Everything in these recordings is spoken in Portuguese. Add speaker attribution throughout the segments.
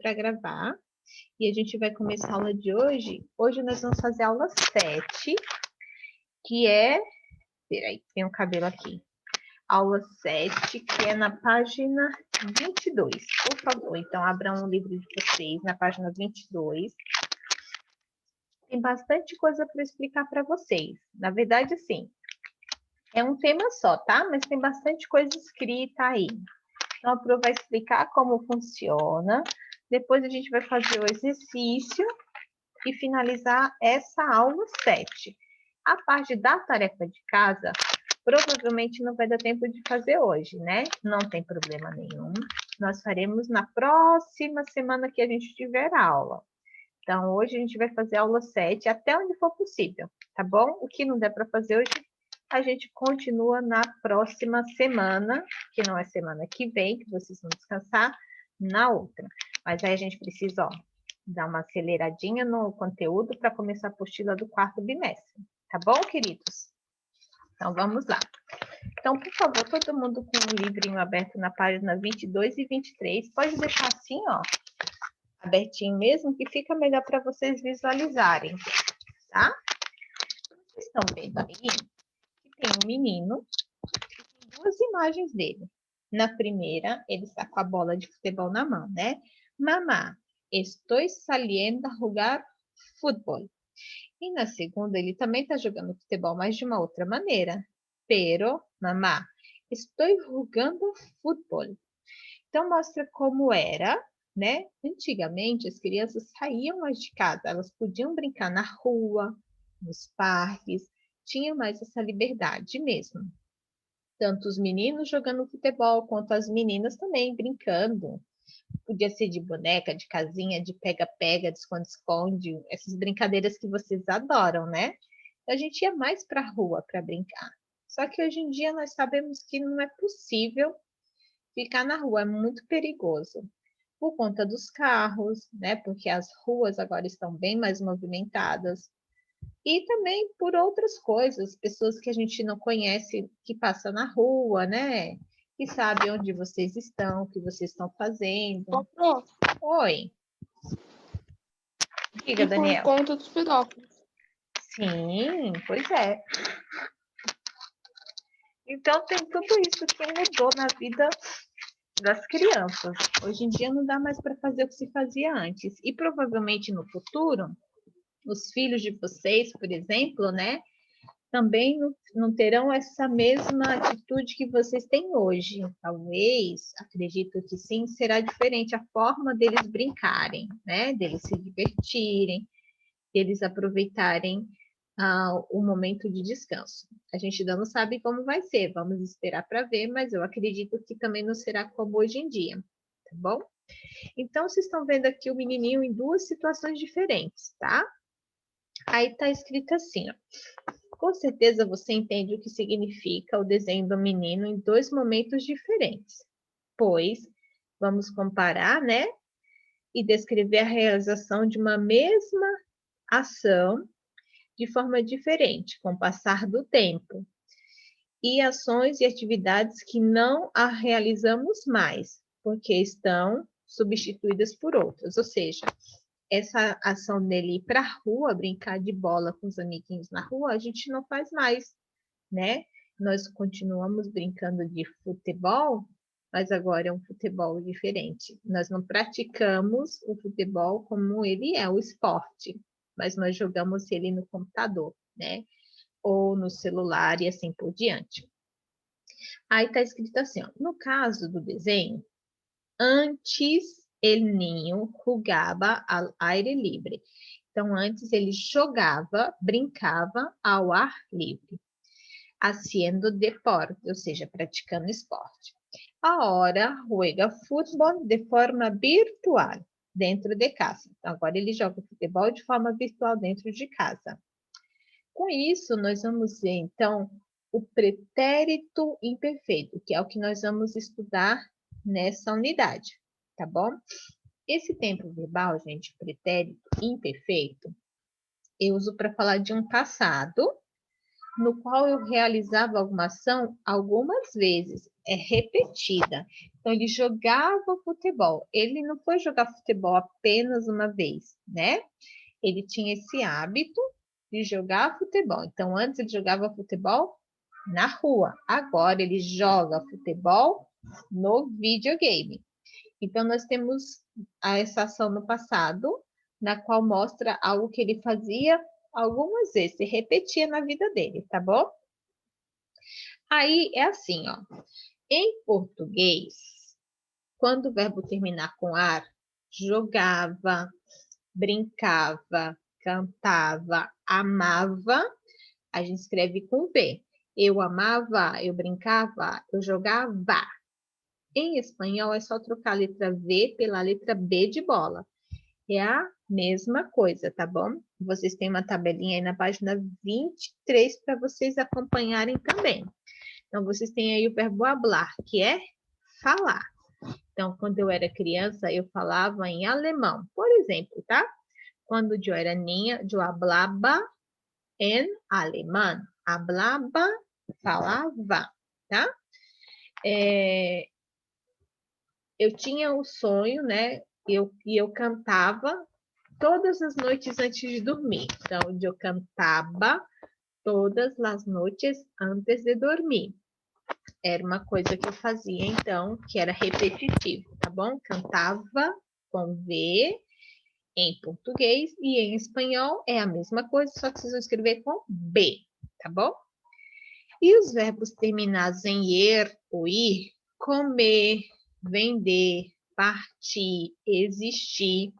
Speaker 1: para gravar. E a gente vai começar a aula de hoje. Hoje nós vamos fazer a aula 7, que é... Peraí, tem um cabelo aqui. Aula 7, que é na página 22. Por favor, então, abram o livro de vocês na página 22. Tem bastante coisa para explicar para vocês. Na verdade, sim, é um tema só, tá? Mas tem bastante coisa escrita aí. Então, a Pro vai explicar como funciona. Depois a gente vai fazer o exercício e finalizar essa aula 7. A parte da tarefa de casa, provavelmente não vai dar tempo de fazer hoje, né? Não tem problema nenhum. Nós faremos na próxima semana que a gente tiver aula. Então, hoje a gente vai fazer a aula 7 até onde for possível, tá bom? O que não der para fazer hoje, a gente continua na próxima semana, que não é semana que vem, que vocês vão descansar, na outra. Mas aí a gente precisa, ó, dar uma aceleradinha no conteúdo para começar a apostila do 4º bimestre. Tá bom, queridos? Então, vamos lá. Então, por favor, todo mundo com o livrinho aberto na página 22 e 23. Pode deixar assim, ó, abertinho mesmo, que fica melhor para vocês visualizarem, tá? Vocês estão vendo aí que tem um menino, tem duas imagens dele. Na primeira, ele está com a bola de futebol na mão, né? Mamá, estou saliendo a jogar futebol. E na segunda, ele também está jogando futebol, mas de uma outra maneira. Pero, mamá, estou jogando futebol. Então, mostra como era, né? Antigamente, as crianças saíam mais de casa, elas podiam brincar na rua, nos parques, tinha mais essa liberdade mesmo. Tanto os meninos jogando futebol, quanto as meninas também brincando. Podia ser de boneca, de casinha, de pega-pega, de esconde-esconde, essas brincadeiras que vocês adoram, né? A gente ia mais para a rua para brincar. Só que hoje em dia nós sabemos que não é possível ficar na rua, é muito perigoso. Por conta dos carros, né? Porque as ruas agora estão bem mais movimentadas. E também por outras coisas, pessoas que a gente não conhece, que passam na rua, né? Que sabem onde vocês estão, o que vocês estão fazendo. Oi. Diga,
Speaker 2: E por
Speaker 1: Daniel.
Speaker 2: conta dos pedófilos.
Speaker 1: Sim, pois é. Então tem tudo isso que mudou na vida das crianças. Hoje em dia não dá mais para fazer o que se fazia antes. E provavelmente no futuro, os filhos de vocês, por exemplo, né? Também não terão essa mesma atitude que vocês têm hoje. Talvez, acredito que sim, será diferente a forma deles brincarem, né? Deles se divertirem, deles aproveitarem o momento de descanso. A gente ainda não sabe como vai ser, vamos esperar para ver, mas eu acredito que também não será como hoje em dia, tá bom? Então, vocês estão vendo aqui o menininho em duas situações diferentes, tá? Aí está escrito assim, ó. Com certeza você entende o que significa o desenho do menino em dois momentos diferentes, pois vamos comparar, né? E descrever a realização de uma mesma ação de forma diferente, com o passar do tempo. E ações e atividades que não a realizamos mais, porque estão substituídas por outras. Ou seja, essa ação dele ir para a rua, brincar de bola com os amiguinhos na rua, a gente não faz mais, né? Nós continuamos brincando de futebol, mas agora é um futebol diferente. Nós não praticamos o futebol como ele é, o esporte, mas nós jogamos ele no computador, né? Ou no celular e assim por diante. Aí está escrito assim, ó, no caso do desenho, antes el niño jugaba al aire livre. Então, antes ele jogava, brincava ao ar livre, haciendo deporte, ou seja, praticando esporte. Agora, juega futebol de forma virtual, dentro de casa. Então, agora ele joga futebol de forma virtual dentro de casa. Com isso, nós vamos ver, então, o pretérito imperfeito, que é o que nós vamos estudar nessa unidade, tá bom? Esse tempo verbal, gente, pretérito imperfeito, eu uso para falar de um passado no qual eu realizava alguma ação algumas vezes, é repetida. Então, ele jogava futebol. Ele não foi jogar futebol apenas uma vez, né? Ele tinha esse hábito de jogar futebol. Então, antes ele jogava futebol na rua. Agora ele joga futebol no videogame. Então, nós temos essa ação no passado, na qual mostra algo que ele fazia algumas vezes, se repetia na vida dele, tá bom? Aí é assim, ó. Em português, quando o verbo terminar com ar, jogava, brincava, cantava, amava, a gente escreve com V. Eu amava, eu brincava, eu jogava. Em espanhol é só trocar a letra V pela letra B de bola. É a mesma coisa, tá bom? Vocês têm uma tabelinha aí na página 23 para vocês acompanharem também. Então, vocês têm aí o verbo hablar, que é falar. Então, quando eu era criança, eu falava em alemão, por exemplo, tá? Quando eu era niña, eu hablaba em alemão. Hablaba, falava, tá? Eu tinha um sonho, né? E eu cantava todas as noites antes de dormir. Então, eu cantava todas as noites antes de dormir. Era uma coisa que eu fazia, então, que era repetitivo, tá bom? Cantava com V em português e em espanhol é a mesma coisa, só que vocês vão escrever com B, tá bom? E os verbos terminados em er ou ir, comer, vender, partir, existir,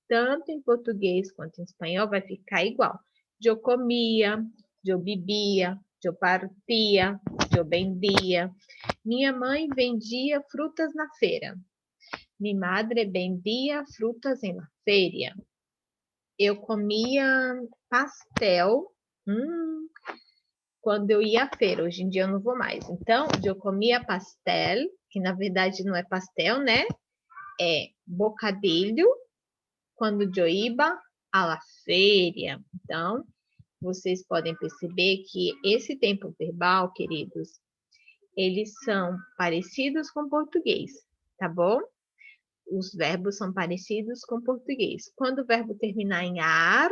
Speaker 1: tanto em português quanto em espanhol vai ficar igual. Eu comia, eu bebia, eu partia, eu vendia. Minha mãe vendia frutas na feira. Mi madre vendia frutas em la feria. Eu comia pastel quando eu ia à feira. Hoje em dia eu não vou mais. Então, eu comia pastel, que na verdade não é pastel, né? É bocadilho, quando eu ia à la feria. Então, vocês podem perceber que esse tempo verbal, queridos, eles são parecidos com português, tá bom? Os verbos são parecidos com português. Quando o verbo terminar em ar,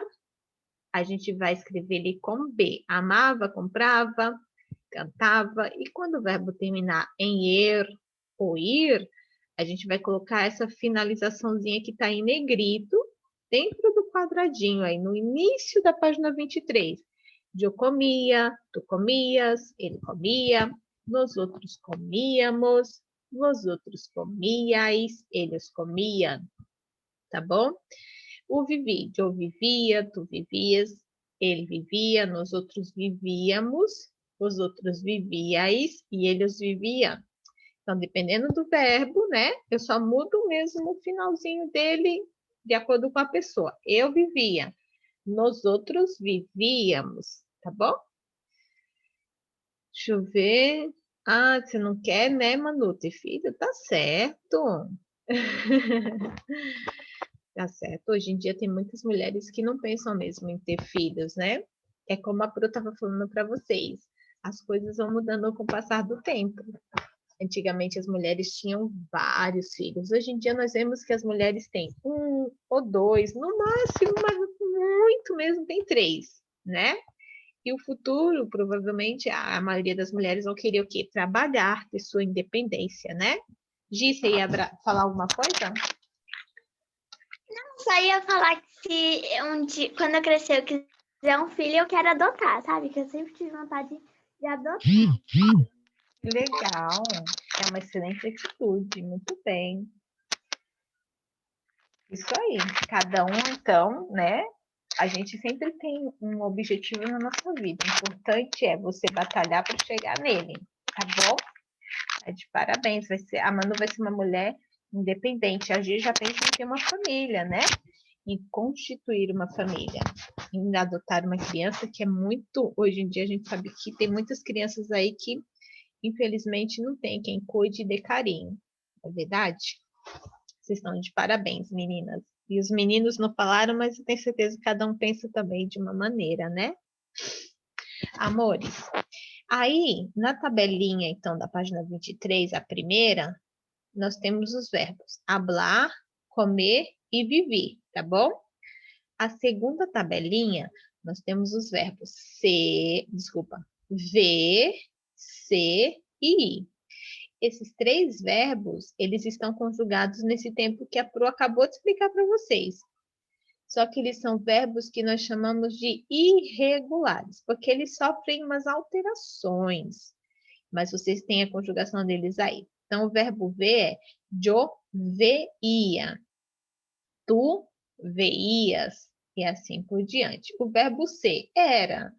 Speaker 1: a gente vai escrever ele com B. Amava, comprava, cantava. E quando o verbo terminar em er ou ir, a gente vai colocar essa finalizaçãozinha que está em negrito dentro do quadradinho aí, no início da página 23. Eu comia, tu comias, ele comia, nós outros comíamos, vós outros comíais, eles comiam, tá bom? O vivi, eu vivia, tu vivias, ele vivia, nós outros vivíamos, os outros vivíais e eles viviam. Então, dependendo do verbo, né? Eu só mudo mesmo o finalzinho dele de acordo com a pessoa. Eu vivia, nós outros vivíamos, tá bom? Deixa eu ver. Ah, você não quer, né, Manu, ter filho? Tá certo. Tá certo. Hoje em dia tem muitas mulheres que não pensam mesmo em ter filhos, né? É como a Pro estava falando para vocês. As coisas vão mudando com o passar do tempo. Antigamente as mulheres tinham vários filhos. Hoje em dia nós vemos que as mulheres têm um ou dois, no máximo, mas muito mesmo tem três, né? E o futuro, provavelmente, a maioria das mulheres vão querer o quê? Trabalhar, ter sua independência, né? Gi, você ia falar alguma coisa?
Speaker 2: Só ia falar que se um dia, quando eu crescer, eu quiser um filho, eu quero adotar, sabe? Que eu sempre tive vontade de adotar.
Speaker 1: Legal, é uma excelente atitude, muito bem. Isso aí, cada um, então, né? A gente sempre tem um objetivo na nossa vida. O importante é você batalhar para chegar nele, tá bom? É de parabéns. A Manu vai ser uma mulher independente. A Gi já pensa em ter uma família, né? Em constituir uma família. Em adotar uma criança, que é muito. Hoje em dia a gente sabe que tem muitas crianças aí que, infelizmente, não tem quem cuide e dê carinho. É verdade? Vocês estão de parabéns, meninas. E os meninos não falaram, mas eu tenho certeza que cada um pensa também de uma maneira, né? Amores, aí na tabelinha, então, da página 23, a primeira, nós temos os verbos hablar, comer e viver, tá bom? A segunda tabelinha, nós temos os verbos ver, ser e ir. Esses 3 verbos, eles estão conjugados nesse tempo que a Pro acabou de explicar para vocês. Só que eles são verbos que nós chamamos de irregulares, porque eles sofrem umas alterações. Mas vocês têm a conjugação deles aí. Então, o verbo ver é yo veía, tu veías, e assim por diante. O verbo ser era.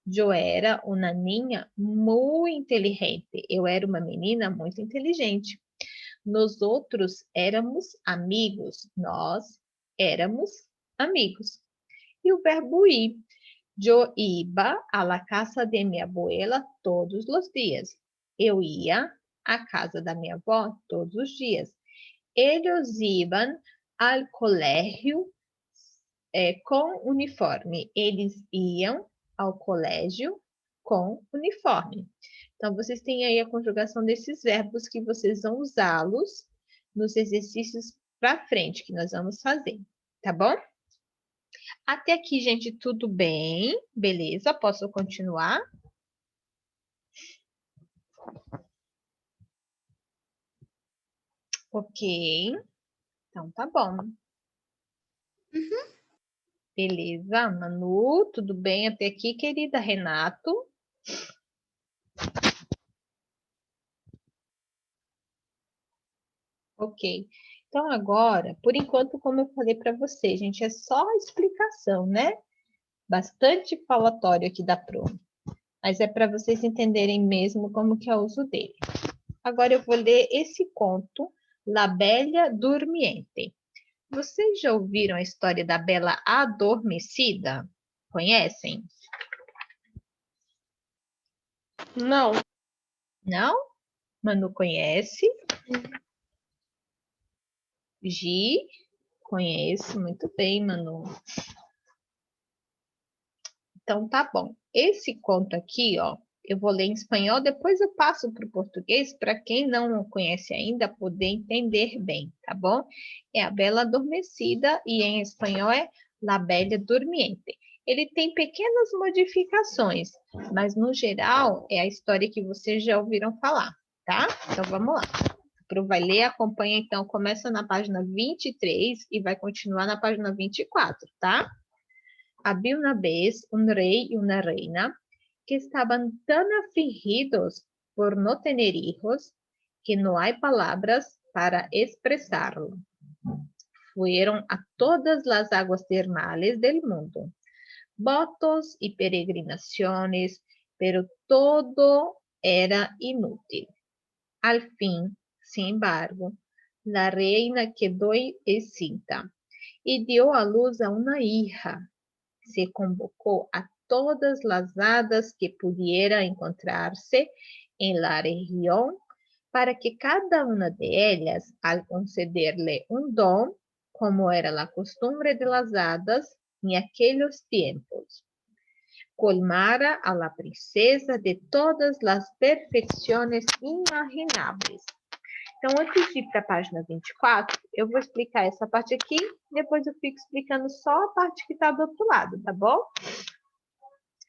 Speaker 1: Eu era uma niña muito inteligente. Eu era uma menina muito inteligente. Nós outros éramos amigos. Nós éramos amigos. E o verbo ir. Eu iba a la casa de minha abuela todos os dias. Eu ia à casa da minha avó todos os dias. Eles iam ao colégio com uniforme. Eles iam ao colégio com uniforme. Então, vocês têm aí a conjugação desses verbos que vocês vão usá-los nos exercícios para frente que nós vamos fazer, tá bom? Até aqui, gente, tudo bem? Beleza, posso continuar? Ok, então tá bom. Beleza, Manu, tudo bem até aqui, querida? Renato? Ok. Então, agora, por enquanto, como eu falei para vocês, gente, é só a explicação, né? Bastante falatório aqui da Pro. Mas é para vocês entenderem mesmo como que é o uso dele. Agora eu vou ler esse conto, La Bella Dormiente. Vocês já ouviram a história da Bela Adormecida? Conhecem?
Speaker 2: Não.
Speaker 1: Não? Manu conhece? Gi? Conheço muito bem, Manu. Então, tá bom. Esse conto aqui, ó, eu vou ler em espanhol, depois eu passo para o português, para quem não conhece ainda poder entender bem, tá bom? É a Bela Adormecida e em espanhol é La Bella Durmiente. Ele tem pequenas modificações, mas no geral é a história que vocês já ouviram falar, tá? Então vamos lá. Pro vai ler, acompanha então, começa na página 23 e vai continuar na página 24, tá? Havia uma vez um rei e uma reina que estaban tan afligidos por no tener hijos que no hay palabras para expresarlo. Fueron a todas las aguas termales del mundo, votos y peregrinaciones, pero todo era inútil. Al fin, sin embargo, la reina quedó encinta y dio a luz a una hija. Se convocó a todas las hadas que pudiera encontrarse en la región para que cada una de ellas, al concederle un don, como era la costumbre de las hadas en aquellos tiempos, colmara a la princesa de todas las perfecciones imaginables. Então, antes de ir para a página 24, eu vou explicar essa parte aqui, depois eu fico explicando só a parte que está do outro lado, tá bom?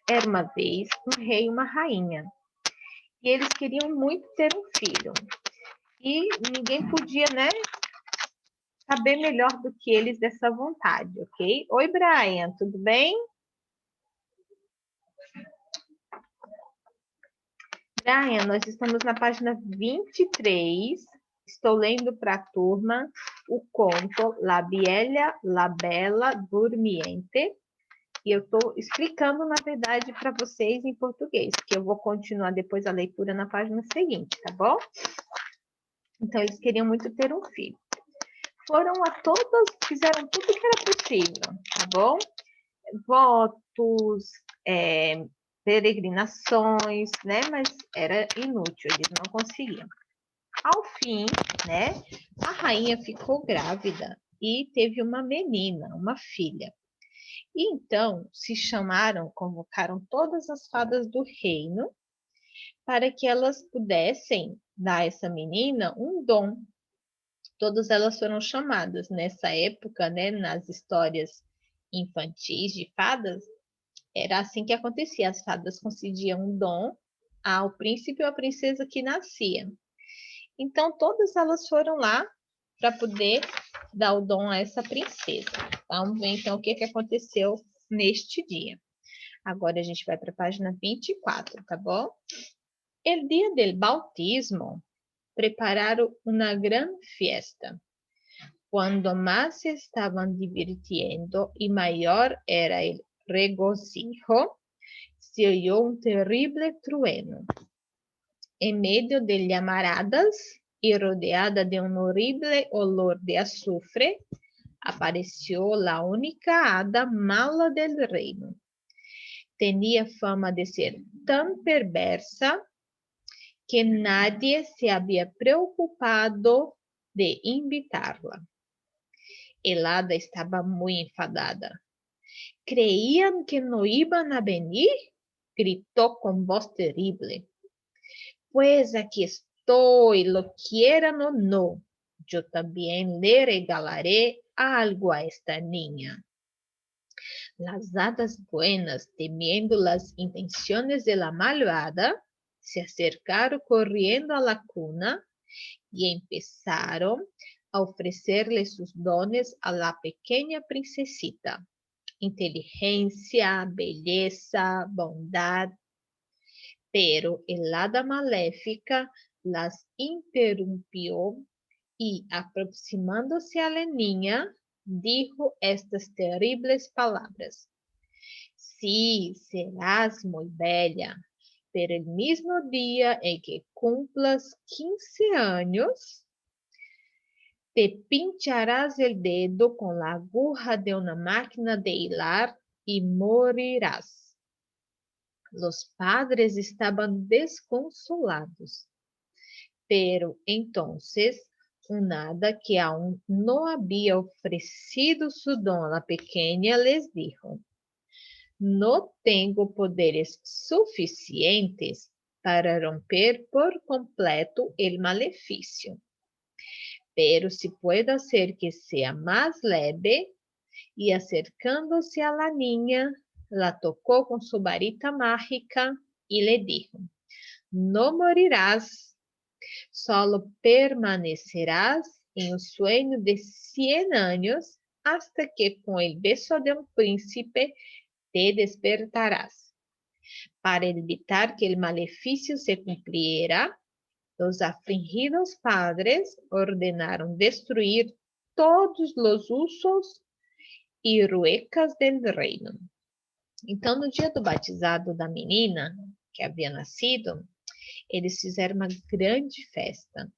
Speaker 1: Era uma vez um rei e uma rainha, e eles queriam muito ter um filho, e ninguém podia, né, saber melhor do que eles dessa vontade, ok? Oi, Brian, tudo bem? Brian, nós estamos na página 23, estou lendo para a turma o conto La Bella Durmiente, e eu estou explicando, na verdade, para vocês em português, que eu vou continuar depois a leitura na página seguinte, tá bom? Então, eles queriam muito ter um filho. Foram a todas, fizeram tudo que era possível, tá bom? Votos, peregrinações, né? Mas era inútil, eles não conseguiam. Ao fim, né, a rainha ficou grávida e teve uma menina, uma filha. E então se chamaram, convocaram todas as fadas do reino para que elas pudessem dar a essa menina um dom, Todas elas foram chamadas nessa época, né, nas histórias infantis de fadas, era assim que acontecia. As fadas concediam um dom ao príncipe ou à princesa que nascia. Então, todas elas foram lá para poder dar o dom a essa princesa. Vamos ver, então, o que aconteceu neste dia. Agora, a gente vai para a página 24, tá bom? El dia del bautismo, prepararam uma grande fiesta. Cuando más se estaban divirtiendo y mayor era el regocijo, se oyó un terrible trueno. En medio de llamaradas y rodeada de un horrible olor de azufre, apareció la única hada mala del reino. Tenía fama de ser tan perversa que nadie se había preocupado de invitarla. El hada estaba muy enfadada. ¿Creían que no iban a venir? Gritó con voz terrible. Pues aquí estoy, lo quieran o no. Yo también le regalaré algo a esta niña. Las hadas buenas, temiendo las intenciones de la malvada, se acercaron corriendo a la cuna y empezaron a ofrecerle sus dones a la pequeña princesita. Inteligencia, belleza, bondad. Pero el hada maléfica las interrumpió y, aproximándose a la niña, dijo estas terribles palabras. Sí, serás muy bella, pero el mismo día en que cumplas 15 años, te pincharás el dedo con la aguja de una máquina de hilar y morirás. Los padres estaban desconsolados, pero entonces un hada que aún no había ofrecido su don a la pequeña les dijo: no tengo poderes suficientes para romper por completo el maleficio, pero si puedo hacer que sea más leve. Y acercándose a la niña, la tocó con su varita mágica y le dijo: no morirás, solo permanecerás en un sueño de 100 años hasta que con el beso de un príncipe te despertarás. Para evitar que el maleficio se cumpliera, los afligidos padres ordenaron destruir todos los usos e ruecas del reino. Então, no dia do batizado da menina, que havia nascido, eles fizeram uma grande festa.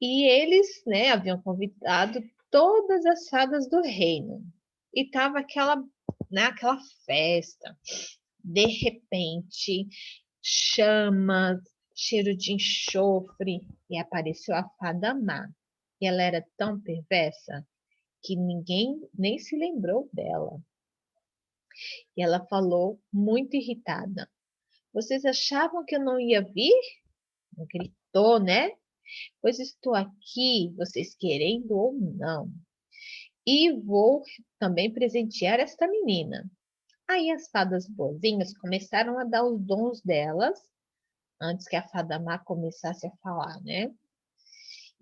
Speaker 1: E eles, né, haviam convidado todas as fadas do reino. E estava aquela festa. De repente, chamas, cheiro de enxofre, e apareceu a fada má. E ela era tão perversa que ninguém nem se lembrou dela. E ela falou, muito irritada: vocês achavam que eu não ia vir? Gritou, né? Pois estou aqui, vocês querendo ou não. E vou também presentear esta menina. Aí as fadas boazinhas começaram a dar os dons delas, antes que a fada má começasse a falar, né?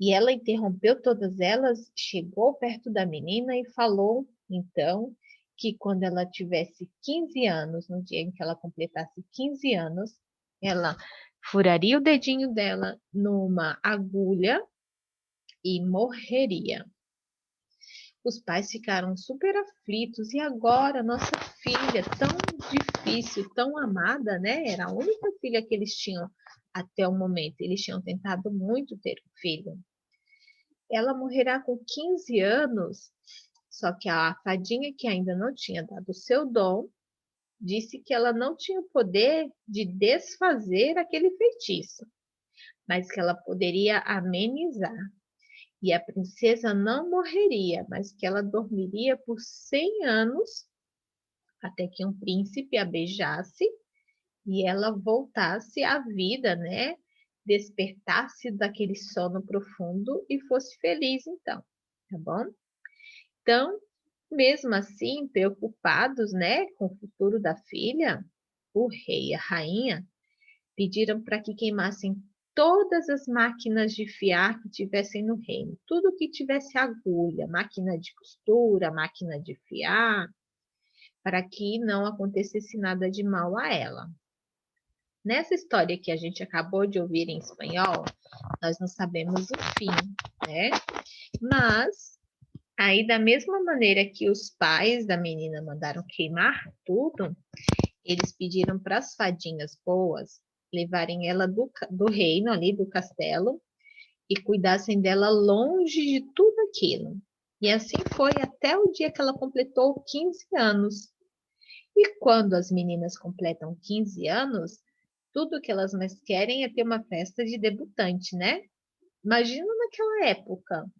Speaker 1: E ela interrompeu todas elas, chegou perto da menina e falou, então, que quando ela tivesse 15 anos, no dia em que ela completasse 15 anos, ela furaria o dedinho dela numa agulha e morreria. Os pais ficaram super aflitos. E agora, nossa filha, tão difícil, tão amada, né? Era a única filha que eles tinham até o momento. Eles tinham tentado muito ter um filho. Ela morrerá com 15 anos, só que a fadinha, que ainda não tinha dado o seu dom, disse que ela não tinha o poder de desfazer aquele feitiço, mas que ela poderia amenizar. E a princesa não morreria, mas que ela dormiria por 100 anos, até que um príncipe a beijasse e ela voltasse à vida, né? despertasse daquele sono profundo e fosse feliz, então, tá bom? Então, mesmo assim, preocupados, né, com o futuro da filha, o rei e a rainha pediram para que queimassem todas as máquinas de fiar que tivessem no reino, tudo que tivesse agulha, máquina de costura, máquina de fiar, para que não acontecesse nada de mal a ela. Nessa história que a gente acabou de ouvir em espanhol, nós não sabemos o fim, né? Mas aí, da mesma maneira que os pais da menina mandaram queimar tudo, eles pediram para as fadinhas boas levarem ela do reino ali, do castelo, e cuidassem dela longe de tudo aquilo. E assim foi até o dia que ela completou 15 anos. E quando as meninas completam 15 anos, tudo que elas mais querem é ter uma festa de debutante, né? Imagina naquela época.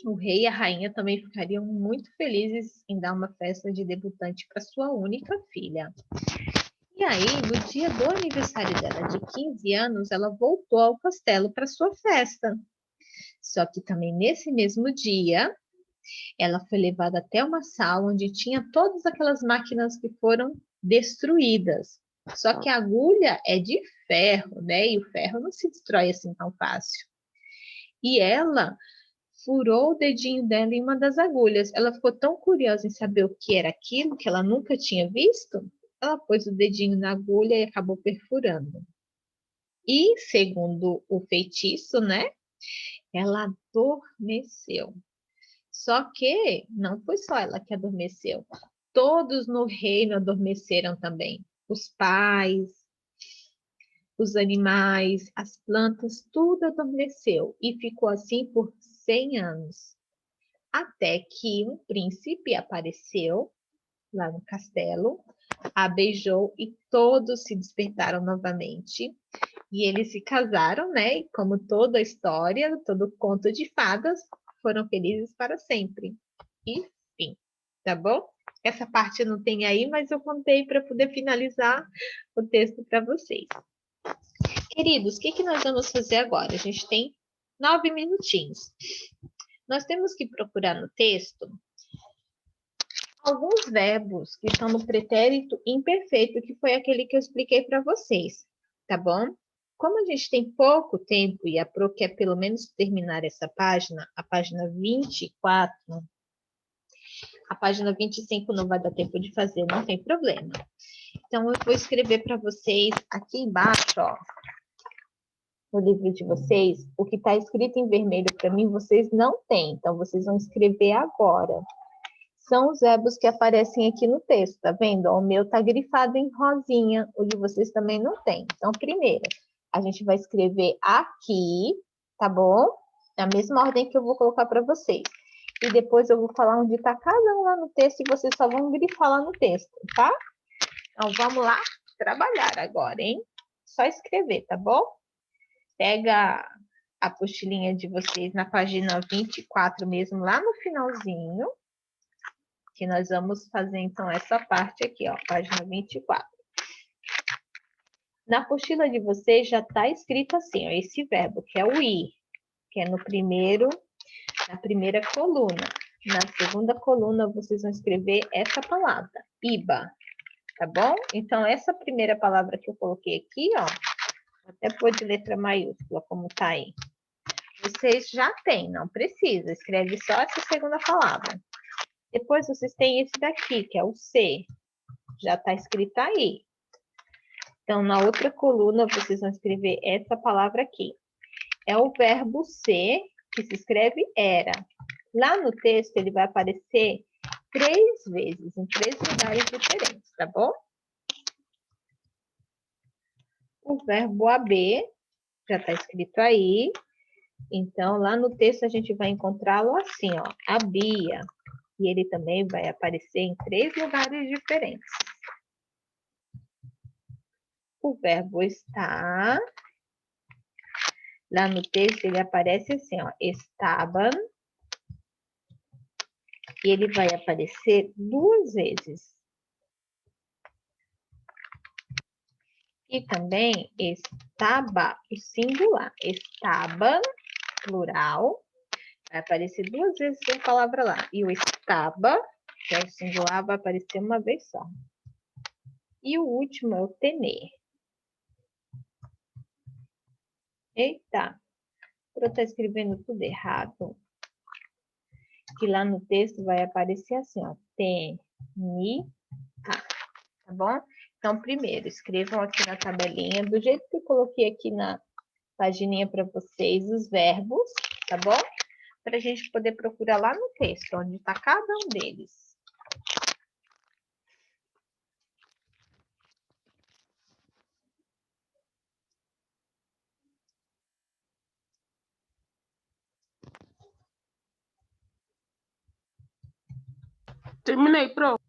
Speaker 1: O rei e a rainha também ficariam muito felizes em dar uma festa de debutante para sua única filha. E aí, no dia do aniversário dela de 15 anos, ela voltou ao castelo para sua festa. Só que também nesse mesmo dia, ela foi levada até uma sala onde tinha todas aquelas máquinas que foram destruídas. Só que a agulha é de ferro, né? E o ferro não se destrói assim tão fácil. E ela furou o dedinho dela em uma das agulhas. Ela ficou tão curiosa em saber o que era aquilo que ela nunca tinha visto. Ela pôs o dedinho na agulha e acabou perfurando. E, segundo o feitiço, né? Ela adormeceu. Só que não foi só ela que adormeceu. Todos no reino adormeceram também. Os pais, os animais, as plantas, tudo adormeceu. E ficou assim por 100 anos. Até que um príncipe apareceu lá no castelo, a beijou e todos se despertaram novamente. E eles se casaram, né? E como toda história, todo conto de fadas, foram felizes para sempre. E fim, tá bom? Essa parte não tem aí, mas eu contei para poder finalizar o texto para vocês. Queridos, o que nós vamos fazer agora? A gente tem 9 minutinhos. Nós temos que procurar no texto alguns verbos que estão no pretérito imperfeito, que foi aquele que eu expliquei para vocês, tá bom? Como a gente tem pouco tempo e a Pro quer pelo menos terminar essa página, a página 24, a página 25 não vai dar tempo de fazer, não tem problema. Então, eu vou escrever para vocês aqui embaixo, ó, no livro de vocês, o que está escrito em vermelho para mim, vocês não têm. Então, vocês vão escrever agora. São os verbos que aparecem aqui no texto, tá vendo? O meu tá grifado em rosinha, o de vocês também não tem. Então, primeiro, a gente vai escrever aqui, tá bom? Na mesma ordem que eu vou colocar para vocês. E depois eu vou falar onde tá cada um lá no texto e vocês só vão grifar lá no texto, tá? Então, vamos lá trabalhar agora, hein? Só escrever, tá bom? Pega a apostilinha de vocês na página 24 mesmo, lá no finalzinho, que nós vamos fazer, então, essa parte aqui, ó, página 24. Na apostila de vocês já está escrito assim, ó, esse verbo, que é o ir, que é na primeira coluna. Na segunda coluna, vocês vão escrever essa palavra, iba, tá bom? Então, essa primeira palavra que eu coloquei aqui, ó, até pôr de letra maiúscula, como tá aí. Vocês já têm, não precisa, escreve só essa segunda palavra. Depois vocês têm esse daqui, que é o C. Já está escrito aí. Então, na outra coluna, vocês vão escrever essa palavra aqui. É o verbo ser, que se escreve era. Lá no texto, ele vai aparecer 3 vezes, em 3 lugares diferentes, tá bom? O verbo haber, já está escrito aí. Então, lá no texto, a gente vai encontrá-lo assim, ó. Habia. E ele também vai aparecer em 3 lugares diferentes. O verbo estar, lá no texto ele aparece assim, ó, estaban, e ele vai aparecer 2 vezes. E também estaba, o singular. Estaba, plural. Vai aparecer 2 vezes a palavra lá. E o estaba, que é o singular, vai aparecer uma vez só. E o último é o tener. Eita, eu estou escrevendo tudo errado. Que lá no texto vai aparecer assim, ó. Teni, tá bom? Então, primeiro, escrevam aqui na tabelinha, do jeito que eu coloquei aqui na pagininha para vocês, os verbos, tá bom? Para a gente poder procurar lá no texto, onde está cada um deles.
Speaker 3: Terminei, pronto.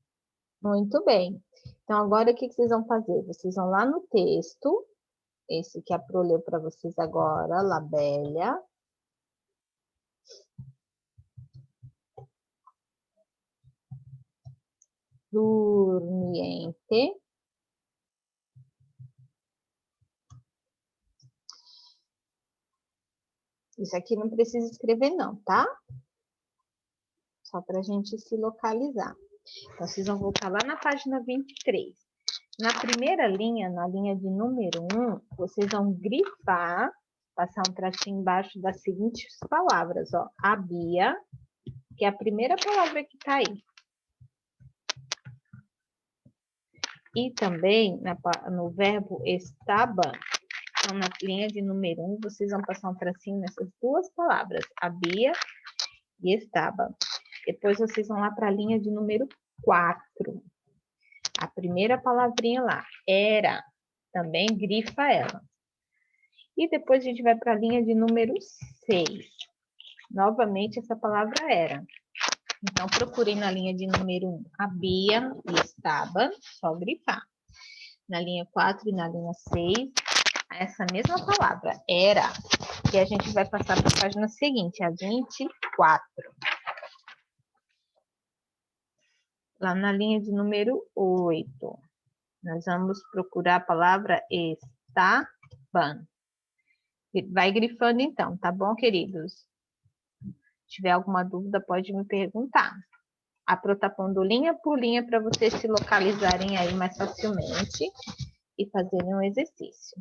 Speaker 1: Muito bem. Então, agora o que vocês vão fazer? Vocês vão lá no texto, esse que a Pro leu para vocês agora, Labélia. Dormiente. Isso aqui não precisa escrever não, tá? Só para a gente se localizar. Então, vocês vão voltar lá na página 23. Na primeira linha, na linha de número 1, vocês vão grifar, passar um tracinho embaixo das seguintes palavras, ó. A Bia, que é a primeira palavra que está aí. E também no verbo estaba, então na linha de número 1, vocês vão passar um tracinho nessas 2 palavras, a Bia e estaba. Depois vocês vão lá para a linha de número 4. A primeira palavrinha lá, era, também grifa ela. E depois a gente vai para a linha de número 6. Novamente, essa palavra era. Então, procurem na linha de número 1 a Bia e estaba, só grifar. Na linha 4 e na linha 6, essa mesma palavra, era. E a gente vai passar para a página seguinte, a 24. Lá na linha de número 8, nós vamos procurar a palavra estaban. Vai grifando então, tá bom, queridos? Se tiver alguma dúvida, pode me perguntar. A Pro tá pondo linha por linha para vocês se localizarem aí mais facilmente e fazerem um exercício.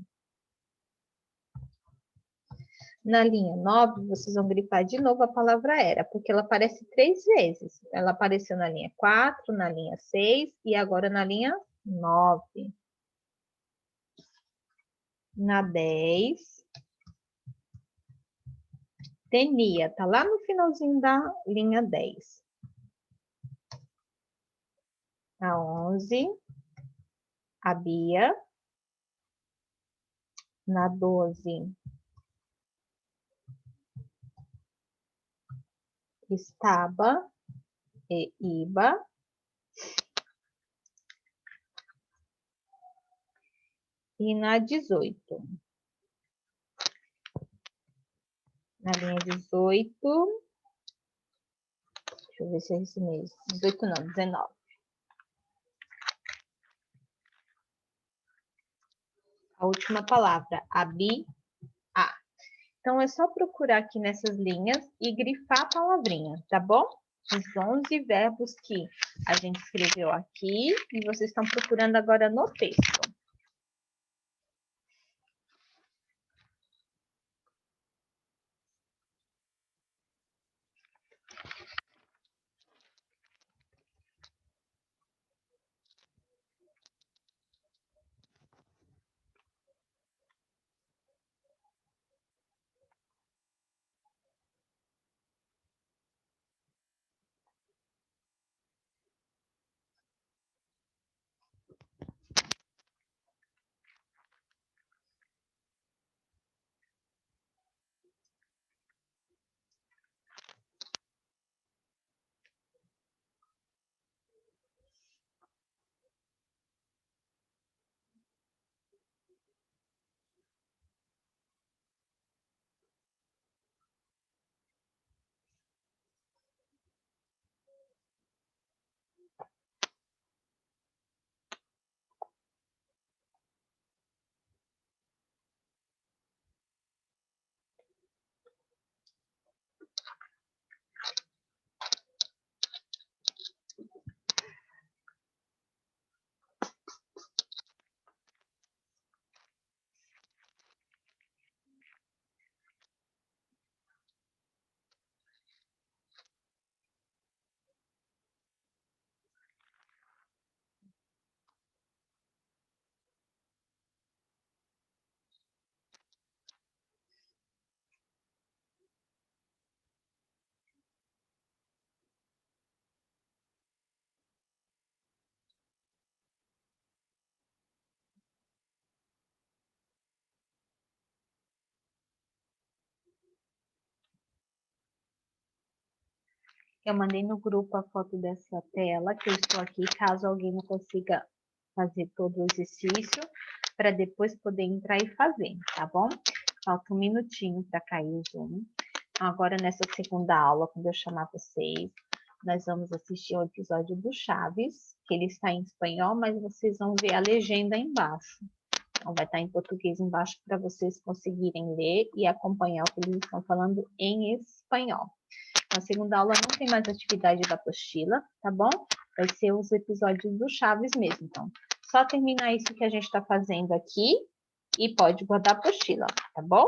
Speaker 1: Na linha 9, vocês vão grifar de novo a palavra era, porque ela aparece 3 vezes. Ela apareceu na linha 4, na linha 6 e agora na linha 9. Na 10, tenia, tá lá no finalzinho da linha 10. Na 11, a Bia. Na 12, estaba e iba. E na 18. Na linha 18. Deixa eu ver se é esse mesmo. 18 não, 19. A última palavra, abi, a. Então, é só procurar aqui nessas linhas e grifar a palavrinha, tá bom? Os 11 verbos que a gente escreveu aqui e vocês estão procurando agora no texto. Eu mandei no grupo a foto dessa tela, que eu estou aqui, caso alguém não consiga fazer todo o exercício, para depois poder entrar e fazer, tá bom? Falta um minutinho para cair o Zoom. Agora, nessa segunda aula, quando eu chamar vocês, nós vamos assistir ao episódio do Chaves, que ele está em espanhol, mas vocês vão ver a legenda embaixo. Então, vai estar em português embaixo para vocês conseguirem ler e acompanhar o que eles estão falando em espanhol. Na segunda aula não tem mais atividade da apostila, tá bom? Vai ser os episódios do Chaves mesmo. Então, só terminar isso que a gente está fazendo aqui e pode guardar a apostila, tá bom?